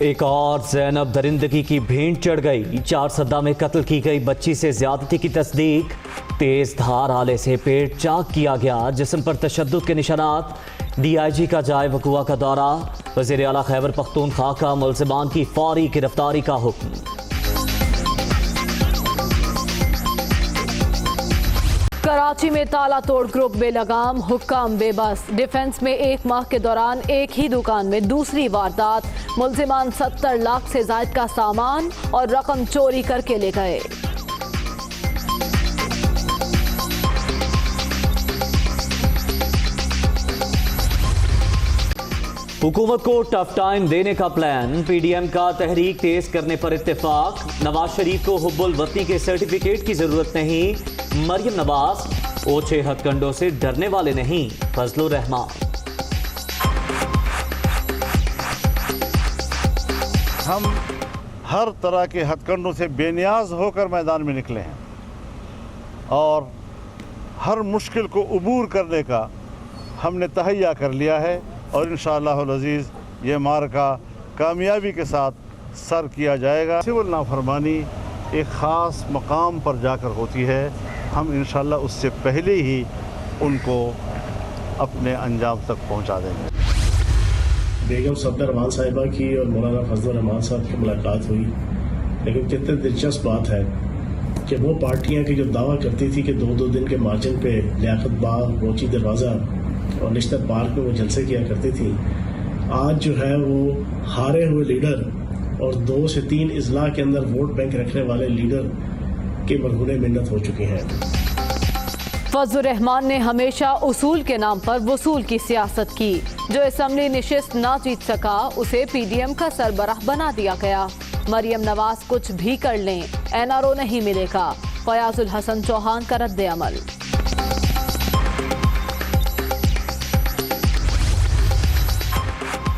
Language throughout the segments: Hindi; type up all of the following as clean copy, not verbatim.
एक और ज़ैनब दरिंदगी की भेंट चढ़ गई। चारसद्दा में कत्ल की गई बच्ची से ज्यादती की तस्दीक। तेज धार आले से पेट चाक किया गया, जिस्म पर तशद्दुद के निशानात। DIG का जाए वकुआ का दौरा। वज़ीर आला खैबर पख्तूनख्वा का मुल्ज़िमान की फौरी गिरफ्तारी का हुक्म। कराची में ताला तोड़ ग्रुप बेलगाम, हुक्काम बेबस। डिफेंस में एक माह के दौरान एक ही दुकान में दूसरी वारदात। मुल्जिमान 70 लाख से ज्यादा का सामान और रकम चोरी करके ले गए। हुकूमत को टफ टाइम देने का प्लान। PDM का तहरीक तेज करने पर इत्तेफाक। नवाज शरीफ को हुब्बुल वतनी के सर्टिफिकेट की जरूरत नहीं। मरियम नवाज ओछे हथकंडों से डरने वाले नहीं। फजलुर रहमान। हम हर तरह के हथकंडों से बेनियाज होकर मैदान में निकले हैं और हर मुश्किल को अबूर करने का हमने तहैया कर लिया है और इंशाअल्लाहुल अज़ीज़ ये मार्का कामयाबी के साथ सर किया जाएगा। सिविल नाफरमानी एक ख़ास मकाम पर जाकर होती है, हम इंशाअल्लाह उससे पहले ही उनको अपने अंजाम तक पहुंचा देंगे। बेगम सफदर रहमान साहिबा की और मौलाना फजलुर रहमान साहब की मुलाकात हुई, लेकिन कितनी दिलचस्प बात है कि वो पार्टियां की जो दावा करती थी कि 2-2 दिन के मार्जिन पे लियाकत बाग, रोची दरवाज़ा और निश्तर पार्क में वो जलसे किया करती थी, आज जो है वो हारे हुए लीडर और 2 से 3 इजला के अंदर वोट बैंक रखने वाले लीडर के मरहूने मिन्नत हो चुके हैं। फजलुर रहमान ने हमेशा उसूल के नाम पर वसूल की सियासत की। जो असम्बली निशिस्त ना जीत सका उसे PDM का सरबराह बना दिया गया। मरियम नवाज कुछ भी कर लें, NRO नहीं मिलेगा। फयाजुल हसन चौहान का रद्द अमल।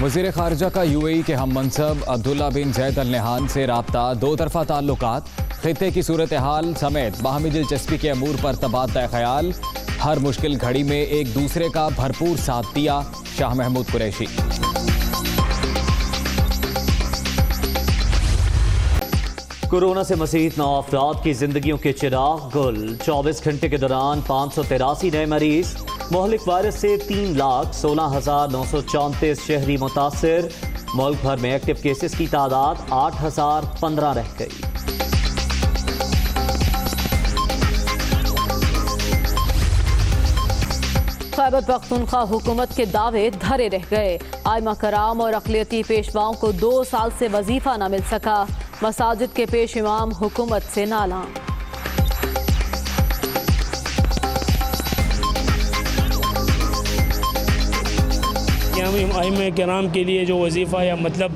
वज़ीर ख़ारिजा का UAE के हम मनसब अब्दुल्ला बिन जैद अल नहान से राब्ता, 2 तरफ़ा ताल्लुकात, खित्ते की सूरत हाल समेत बाहमी दिलचस्पी के अमूर पर तबादला ख्याल। हर मुश्किल घड़ी में एक दूसरे का भरपूर साथ दिया। शाह महमूद कुरैशी। कोरोना से मसीह 9 अफराद की जिंदगियों के चिराग गुल। 24 घंटे के दौरान 583 नए मरीज। मोहलिक वायरस से 3,16,934 शहरी मुतासिर। मुल्क भर में एक्टिव केसेस की तादाद 8,015 रह गई। खैबर पख्तूनख्वा हुकूमत के दावे धरे रह गए। आइमा कराम और अक़लियती पेशवाओं को 2 साल से वजीफा न मिल सका। मसाजिद के पेश इमाम हुकूमत से नाला। आइमा कराम के लिए जो वजीफ़ा या मतलब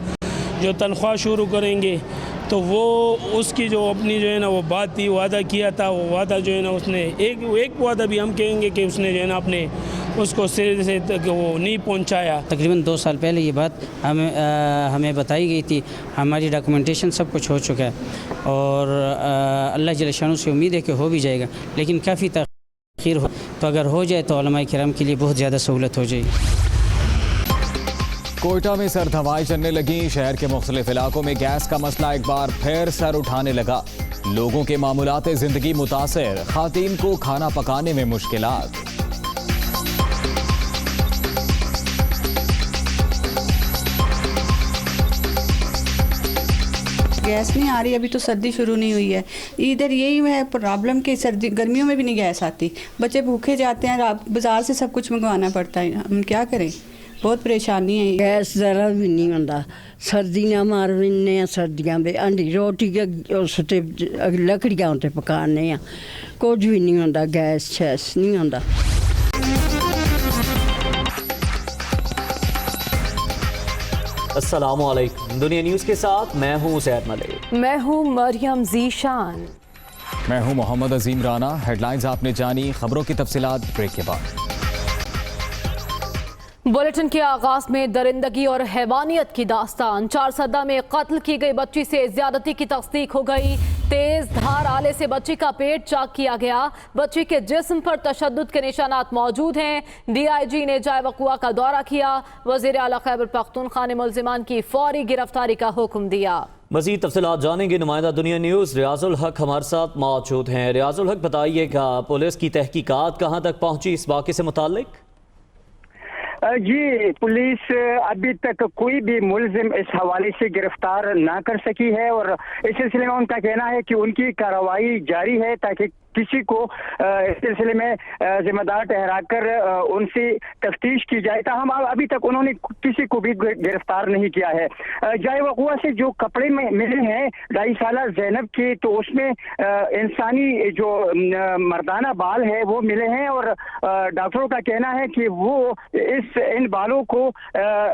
जो तनख्वाह शुरू करेंगे तो वो उसकी जो अपनी जो है ना वो बात थी, वादा किया था, वो वादा जो है ना उसने एक वादा भी हम कहेंगे कि उसने जो है ना अपने उसको सिरे से वो नहीं पहुंचाया। तकरीबन 2 साल पहले ये बात हमें बताई गई थी। हमारी डॉक्यूमेंटेशन सब कुछ हो चुका है और अल्लाह जल्ल शानु से उम्मीद है कि हो भी जाएगा, लेकिन काफ़ी तख़ीर हो तो अगर हो जाए तो उलमाए किराम के लिए बहुत ज़्यादा सहूलत हो जाएगी। कोयटा में सर्द हवाएं चलने लगी। शहर के मुख्तलिफ इलाकों में गैस का मसला एक बार फिर सर उठाने लगा। लोगों के मामूलात जिंदगी मुतासिर। खातीन को खाना पकाने में मुश्किलात। गैस नहीं आ रही, अभी तो सर्दी शुरू नहीं हुई है। इधर यही है प्रॉब्लम कि सर्दी गर्मियों में भी नहीं गैस आती, बच्चे भूखे जाते हैं, बाजार से सब कुछ मंगवाना पड़ता है। हम क्या करें, बहुत परेशानी है। गैस ज़रा भी नहीं होता। सर्दियाँ मार भी सर्दियाँ में अंडी रोटी के उस लकड़ियाँ उते पकाने हैं, कुछ भी नहीं होता। गैस छैस नहीं होता। अस्सलामुअलैकुम। दुनिया न्यूज़ के साथ मैं हूँ ज़ैद मलिक। मैं हूँ मरियम ज़ीशान। मैं हूँ मोहम्मद अजीम राना। हेडलाइंस आपने जानी, खबरों की तफसीलात ब्रेक के बाद। बुलेटिन के आगाज में दरिंदगी और हैवानियत की दास्तान। चारसद्दा में कत्ल की गई बच्ची से ज्यादती की तस्दीक हो गई। तेज धार आले से बच्ची का पेट चाक किया गया। बच्ची के जिस्म पर तशद्दुद के निशानात मौजूद हैं। DIG ने जाए वक़ुआ का दौरा किया। वज़ीर आला खैबर पख्तूनख्वा ने मुल्ज़िमान की फौरी गिरफ्तारी का हुक्म दिया। मज़ीद तफ़सीलात जानेंगे। नुमाइंदा दुनिया न्यूज़ रियाजुल हक हमारे साथ मौजूद हैं। रियाजुल हक, बताइएगा पुलिस की तहकीकात कहाँ तक पहुँची इस वाक़े से मुताल्लिक? जी, पुलिस अभी तक कोई भी मुलजिम इस हवाले से गिरफ्तार ना कर सकी है और इस सिलसिले में उनका कहना है कि उनकी कार्रवाई जारी है ताकि किसी को इस सिलसिले में जिम्मेदार ठहराकर उनसे तफ्तीश की जाए। ताहम अभी तक उन्होंने किसी को भी गिरफ्तार नहीं किया है। जाए वक़ुआ से जो कपड़े में मिले हैं 2.5 साला जैनब के, तो उसमें इंसानी जो मर्दाना बाल है वो मिले हैं और डॉक्टरों का कहना है कि वो इन बालों को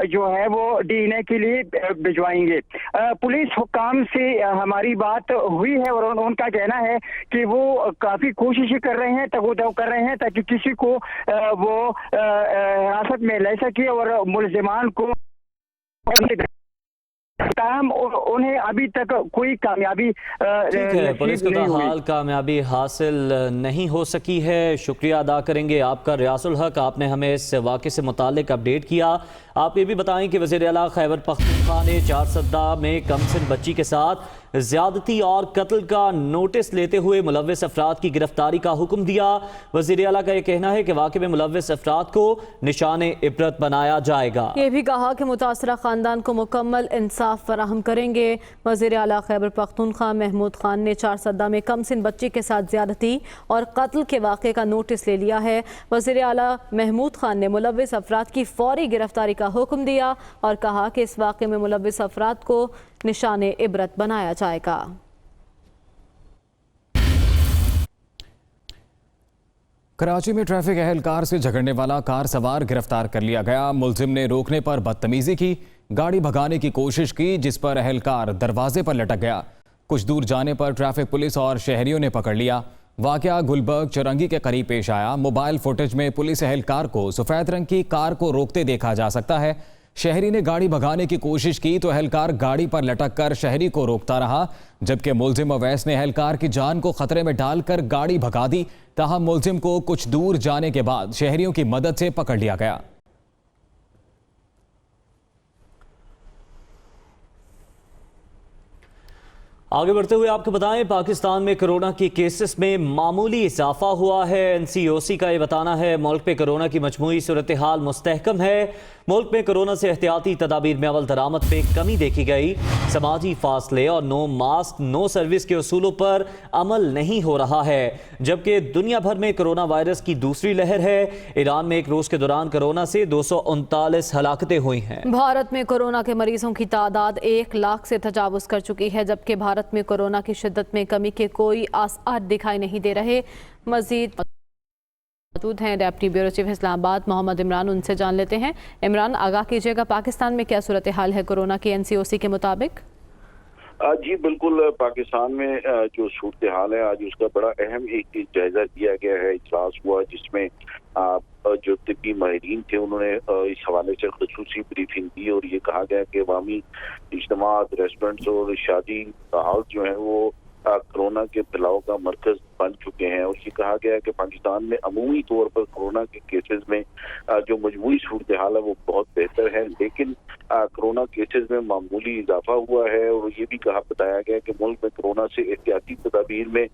जो है वो DNA के लिए भिजवाएंगे। पुलिस हुक्काम से हमारी बात हुई है और उनका कहना है कि वो काफी कोशिशें कर रहे हैं, तगोदव कर रहे हैं ताकि किसी को वो हिरासत में ले सके और मुल्जिमान को उन्हें अभी तक कोई कामयाबी पुलिस को हाल कामयाबी हासिल नहीं हो सकी है। शुक्रिया अदा करेंगे आपका रियाजुल हक, आपने हमें इस वाक़े से मुतालिक अपडेट किया। आप ये भी बताएं कि वज़ीर आला खैबर पख्तूनख्वा ने चारसद्दा में कमसिन बच्ची के साथ ज़्यादती और कत्ल का नोटिस लेते हुए मुलव्विस अफराद की गिरफ्तारी का हुक्म दिया। वज़ीर आला का यह कहना है कि वाक़े में मुलव्विस अफराद को निशाने इबरत बनाया जाएगा। ये भी कहा कि मुतासरा ख़ानदान को मुकम्मल इंसाफ फराहम करेंगे। वज़ीर आला खैबर पख्तूनख्वा महमूद खान ने चारसद्दा में कमसिन बच्ची के साथ ज़्यादती और कत्ल के वाक़े का नोटिस ले लिया है। वज़ीर आला महमूद खान ने मुलव्विस अफराद की फौरी गिरफ्तारी का हुक्म दिया और कहा कि इस वाक़े में मुलव्विस अफराद को निशाने इबरत बनाया जाएगा। कराची में ट्रैफिक एहलकार से झगड़ने वाला कार सवार गिरफ्तार कर लिया गया। मुलजिम ने रोकने पर बदतमीजी की, गाड़ी भगाने की कोशिश की, जिस पर एहलकार दरवाजे पर लटक गया। कुछ दूर जाने पर ट्रैफिक पुलिस और शहरियों ने पकड़ लिया। वाकया गुलबर्ग चौरंगी के करीब पेश आया। मोबाइल फुटेज में पुलिस एहलकार को सफेद रंग की कार को रोकते देखा जा सकता है। शहरी ने गाड़ी भगाने की कोशिश की तो एहलकार गाड़ी पर लटक कर शहरी को रोकता रहा, जबकि मुलजिम अवैस ने एहलकार की जान को खतरे में डालकर गाड़ी भगा दी। ताहम मुलजिम को कुछ दूर जाने के बाद शहरियों की मदद से पकड़ लिया गया। आगे बढ़ते हुए आपको बताएं, पाकिस्तान में कोरोना के केसेस में मामूली इजाफा हुआ है। NCOC का ये बताना है मुल्क में कोरोना की मजमूई सूरत हाल मुस्तहकम है। मुल्क में कोरोना से एहतियाती तदाबीर में अवल दरामद पे कमी देखी गई। समाजी फासले और नो मास्क नो सर्विस के उसूलों पर अमल नहीं हो रहा है, जबकि दुनिया भर में कोरोना वायरस की दूसरी लहर है। ईरान में एक रोज के दौरान कोरोना से 239 हलाकतें हुई हैं। भारत में कोरोना के मरीजों की तादाद 1 लाख से तजावुज कर चुकी है, जबकि भारत में कोरोना की शिद्दत में कमी के कोई आसार दिखाई नहीं दे रहे। मजीद मौजूद हैं deputy bureau chief Islamabad Mohammad Imran, उनसे जान लेते हैं। इमरान, आगाह कीजिएगा, पाकिस्तान में क्या सूरत हाल है कोरोना की NCOC के मुताबिक? जी बिल्कुल, पाकिस्तान में जो सूरत हाल है आज उसका बड़ा अहम एक जायजा लिया गया है। इजलास हुआ जिसमें जो तिब्बी माहिरीन थे उन्होंने इस हवाले से खुसूसी ब्रीफिंग दी और ये कहा गया कि अवामी इज्तिमात, रेस्टोरेंट्स और शादी हाल जो है वो कोरोना के फैलाव का मरकज बन चुके हैं। और ये कहा गया कि पाकिस्तान में अमूमी तौर पर कोरोना के केसेस में जो मजमूई सूरत हाल है वो बहुत बेहतर है, लेकिन कोरोना केसेस में मामूली इजाफा हुआ है। और ये भी बताया गया कि मुल्क में कोरोना से एहतियाती तदाबीर में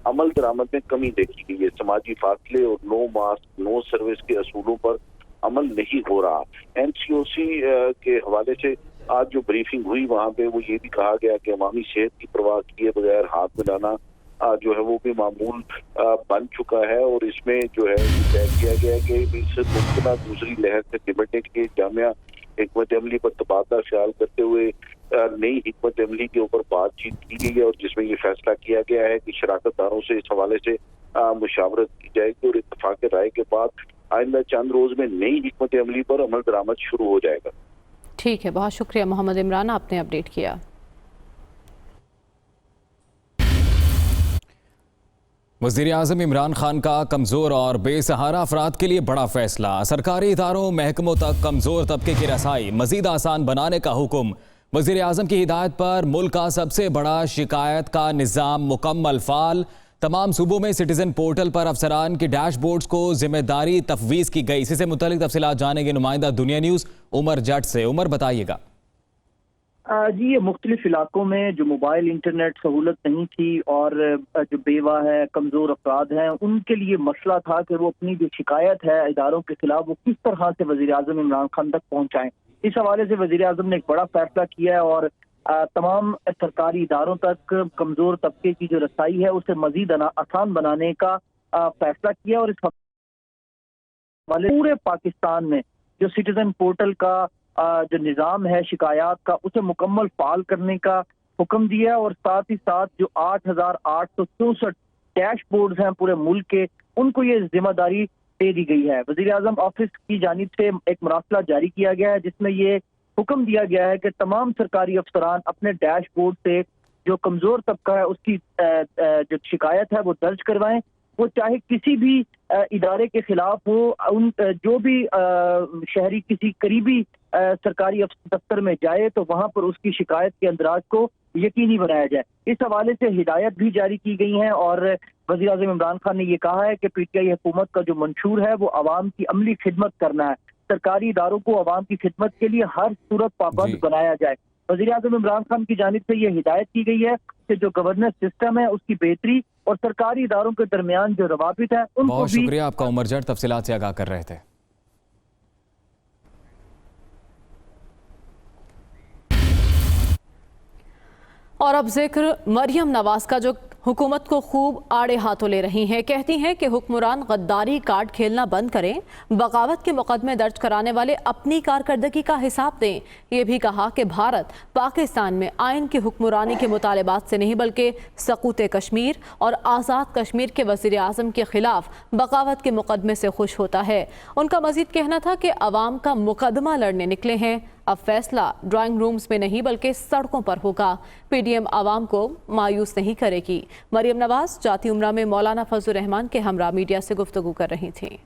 अमल दरामद में कमी देखी गई है। समाजी फासले और नो मास्क नो सर्विस के असूलों पर अमल नहीं हो रहा। NCOC के हवाले से आज जो ब्रीफिंग हुई वहाँ पे वो ये भी कहा गया कि अवामी सेहत की परवाह किए बगैर हाथ मिलाना जो है वो भी मामूल बन चुका है। और इसमें जो है तय किया गया कि इस मुमकिन दूसरी लहर से निपटने के लिए जामिया हिकमत अमली पर तबादला ख्याल करते हुए नई हिकमत अमली के ऊपर बातचीत की गई है और जिसमें ये फैसला किया गया है कि शराकतदारों से इस हवाले से मुशावरत की जाएगी और इत्तफाक राय के बाद आइंदा चंद रोज में नई हिकमत अमली पर अमल दरामद शुरू हो जाएगा। ठीक है, बहुत शुक्रिया मोहम्मद इमरान, आपने अपडेट किया। वज़ीर आज़म इमरान खान का कमज़ोर और बेसहारा अफराद के लिए बड़ा फैसला। सरकारी इदारों महकमों तक कमज़ोर तबके की रसाई मज़ीद आसान बनाने का हुक्म। वज़ीर आज़म की हिदायत पर मुल्क का सबसे बड़ा शिकायत का निज़ाम मुकम्मल फाल। तमाम सूबों में सिटीजन पोर्टल पर अफसरान के डैशबोर्ड्स को जिम्मेदारी तफवीज़ की गई। इसी से मुतालिक तफसीलात जानेंगे नुमाइंदा दुनिया न्यूज़ उमर जट से। उमर, बताइएगा। जी, ये मुख्तलिफ इलाकों में जो मोबाइल इंटरनेट सहूलत नहीं थी और जो बेवा है, कमज़ोर अफराद हैं, उनके लिए मसला था कि वो अपनी जो शिकायत है इदारों के खिलाफ वो किस तरह से वज़ीर आज़म इमरान खान तक पहुँचाएँ। इस हवाले से वज़ीर आज़म ने एक बड़ा फैसला किया है और तमाम सरकारी इदारों तक कमज़ोर तबके की जो रसाई है उसे मज़ीद आसान बनाने का फैसला किया। और इस हवाले पूरे पाकिस्तान में जो सिटीजन पोर्टल का जो निज़ाम है शिकायत का उसे मुकम्मल फाल करने का हुक्म दिया और साथ ही साथ जो 8,864 डैशबोर्ड्स हैं पूरे मुल्क के, उनको ये जिम्मेदारी दे दी गई है। वज़ीर आज़म ऑफिस की जानिब से एक मरासला जारी किया गया है जिसमें ये हुक्म दिया गया है कि तमाम सरकारी अफसरान अपने डैशबोर्ड से जो कमज़ोर तबका है उसकी जो शिकायत है वो दर्ज करवाएं। वो चाहे किसी भी इदारे के खिलाफ हो, उन जो भी शहरी किसी करीबी सरकारी दफ्तर में जाए तो वहां पर उसकी शिकायत के अंदराज को यकीनी बनाया जाए। इस हवाले से हिदायत भी जारी की गई हैं और वज़ीर आज़म इमरान खान ने ये कहा है कि पीटीआई हुकूमत का जो मंशूर है वो आवाम की अमली खिदमत करना है। सरकारी इदारों को आवाम की खिदमत के लिए हर सूरत पाबंद बनाया जाए। वज़ीर आज़म इमरान खान की जानिब से ये हिदायत की गई है कि जो गवर्नेंस सिस्टम है उसकी बेहतरी और सरकारी इदारों के दरमियान जो रवाबित है उनको बहुत शुक्रिया आपका उमर जट, तफसीलात से आगाह कर रहे थे। और अब जिक्र मरियम नवाज का जो हुकूमत को खूब आड़े हाथों ले रही हैं। कहती हैं कि हुक्मरान गद्दारी कार्ड खेलना बंद करें, बगावत के मुकदमे दर्ज कराने वाले अपनी कारकर्दगी का हिसाब दें। ये भी कहा कि भारत पाकिस्तान में आइन की हुक्मरानी के मुतालबात से नहीं बल्कि सकूत कश्मीर और आज़ाद कश्मीर के वज़ीर आज़म के खिलाफ बगावत के मुकदमे से खुश होता है। उनका मजीद कहना था कि अवाम का मुकदमा लड़ने निकले हैं, अब फैसला ड्राइंग रूम्स में नहीं बल्कि सड़कों पर होगा। पीडीएम आवाम को मायूस नहीं करेगी। मरियम नवाज जाती उम्रा में मौलाना फजल रहमान के हमरा मीडिया से गुफ्तगू कर रही थी।